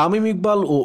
তামিম ইকবাল ও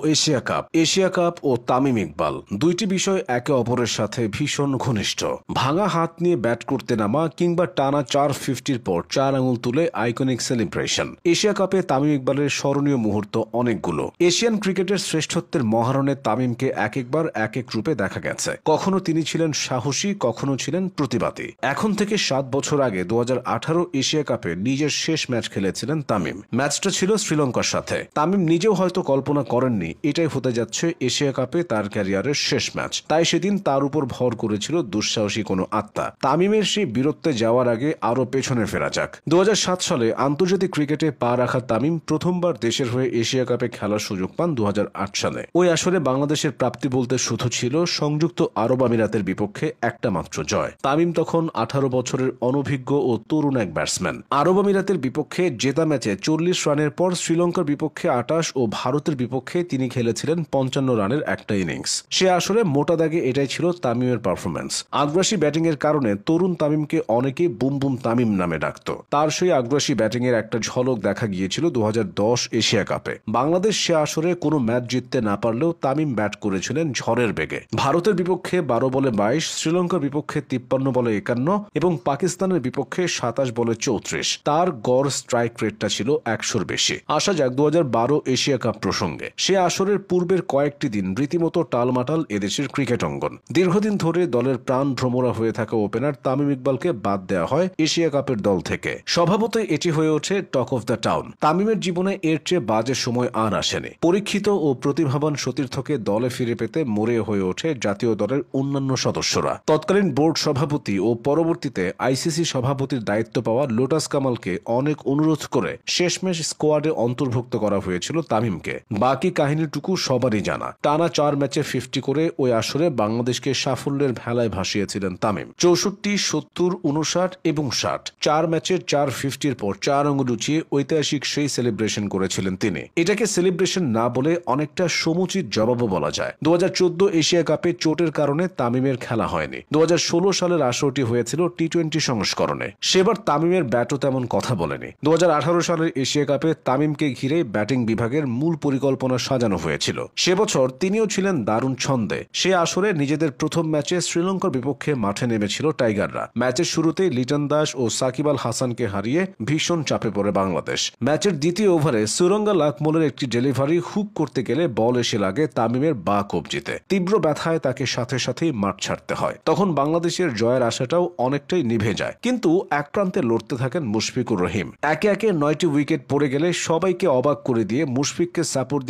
Asia cup ও তামিম ইকবাল দুইটি বিষয় একে অপরের সাথে ভীষণ ঘনিষ্ঠ। ভাঙা হাত নিয়ে ব্যাট করতে নামা কিংবা টানা 450-র পর 4 আঙুল তুলে আইকনিক সেলিব্রেশন। এশিয়া কাপে তামিম ইকবালের স্মরণীয় মুহূর্ত অনেকগুলো। এশিয়ান ক্রিকেটের শ্রেষ্ঠত্বের মহারণে তামিমকে এক একবার এক এক রূপে দেখা গেছে। কখনো তিনি ছিলেন সাহসী, কখনো ছিলেন প্রতিবাদী। এখন থেকে 7 বছর আগে 2018 এশিয়া কাপে নিজের শেষ ম্যাচ খেলেছিলেন তামিম। ম্যাচটা ছিল শ্রীলঙ্কার সাথে। তামিম নিজেও হয়তো কল্পনা করেননি এটাই হতে যাচ্ছে এশিয়া কাপে তার ক্যারিয়ারের শেষ ম্যাচ। তাই সেদিন তার উপর ভর করেছিল দুঃসাহসী কোনো আত্মা। তামিমের সেই বীরত্বে যাওয়ার আগে আরো পেছনে ফেরা যাক। 2007 সালে আন্তর্জাতিক ক্রিকেটে পা রাখা তামিম প্রথমবার দেশের হয়ে এশিয়া কাপে খেলার সুযোগ পান 2008 সালে। ওই আসরে বাংলাদেশের প্রাপ্তি বলতে শুধু ছিল সংযুক্ত আরব আমিরাতের বিপক্ষে একটা মাত্র জয়। তামিম তখন 18 বছরের অনভিজ্ঞ ও তরুণ এক ব্যাটসম্যান। আরব আমিরাতের বিপক্ষে জেতা ম্যাচে 40 রানের পর শ্রীলঙ্কার বিপক্ষে 28 ও ভারতের বিপক্ষে তিনি খেলেছিলেন 55 রানের একটা ইনিংস। সে আসরে মোটা দাগে এটাই ছিল তামিমের পারফরম্যান্স। আগ্রাসী ব্যাটিং এর কারণে তরুণ তামিমকে অনেকে বুম বুম তামিম নামে ডাকত। তার সেই আগ্রাসী ব্যাটিং এর একটা ঝলক দেখা গিয়েছিল 2010 এশিয়া কাপে। বাংলাদেশ সে আসরে কোনো ম্যাচ জিততে না পারলেও তামিম ব্যাট করেছিলেন ঝড়ের বেগে। ভারতের বিপক্ষে 12 বলে 22, শ্রীলঙ্কার বিপক্ষে 53 বলে 51 এবং পাকিস্তানের বিপক্ষে 27 বলে 34। তার গড় স্ট্রাইক রেটটা ছিল 100-র বেশি। আসা যাক 2012 এশিয়া কাপ প্রসঙ্গে। সে আসরের পূর্বের কয়েকটি দিন রীতিমতো টালমাটাল এদেশের ক্রিকেট অঙ্গন। দীর্ঘদিন ধরে দলের প্রাণ ভ্রমরা হয়ে থাকা ওপেনার তামিম ইকবালকে বাদ দেওয়া হয় এশিয়া কাপের দল থেকে। স্বভাবতই এটি হয়ে ওঠে টক অফ দ্য টাউন। তামিমের জীবনে এর চেয়ে বাজে সময় আর আসেনি। পরীক্ষিত ও প্রতিভাবান সতীর্থকে দলে ফিরে পেতে মরে হয়ে ওঠে জাতীয় দলের অন্যান্য সদস্যরা। তৎকালীন বোর্ড সভাপতি ও পরবর্তীতে আইসিসি সভাপতির দায়িত্ব পাওয়া লোটাস কামালকে অনেক অনুরোধ করে শেষমেশ স্কোয়াডে অন্তর্ভুক্ত করা হয়েছিল তামিমকে। বাকি কাহিনীটুকু সবারই জানা। টানা 4 ম্যাচে 50 করে ওই আসরে বাংলাদেশকে সাফল্যের ভেলায় ভাসিয়েছিলেন তামিম। 64, 70, 59 এবং 60 4 ম্যাচের 450-র পর 4 আঙুল উঁচিয়ে ঐতিহাসিক সেই সেলিব্রেশন করেছিলেন তিনি। এটাকে সেলিব্রেশন না বলে অনেকটা সমুচিত জবাবও বলা যায়। 2014 এশিয়া কাপে চোটের কারণে তামিমের খেলা হয়নি। 2016 সালের আসরটি হয়েছিল টি-20 সংস্করণে। সেবার তামিমের ব্যাটও তেমন কথা বলেনি। 2018 সালের এশিয়া কাপে তামিমকে ঘিরে ব্যাটিং বিভাগের মূল পরিকল্পনা সাজানো হয়েছিল। সে বছর তিনিও ছিলেন দারুণ ছন্দে। সে আসরে নিজেদের প্রথম ম্যাচে শ্রীলঙ্কার বিপক্ষে মাঠে নেমেছিল টাইগাররা। ম্যাচের শুরুতেই লিটন দাস ও সাকিব আল হাসানকে হারিয়ে ভীষণ চাপে পড়ে বাংলাদেশ। ম্যাচের দ্বিতীয় ওভারে সুরঙ্গা লাকমলের একটি ডেলিভারি হুক করতে গেলে বল এসে লাগে তামিমের বাঁ কবজিতে। তীব্র ব্যথায় তাকে সাথে সাথেই মাঠ ছাড়তে হয়। তখন বাংলাদেশের জয়ের আশাটাও অনেকটাই নিভে যায়। কিন্তু এক প্রান্তে লড়তে থাকেন মুশফিকুর রহিম। একে একে 9টি উইকেট পড়ে গেলে সবাইকে অবাক করে দিয়ে মুশফিককে সাপোর্ট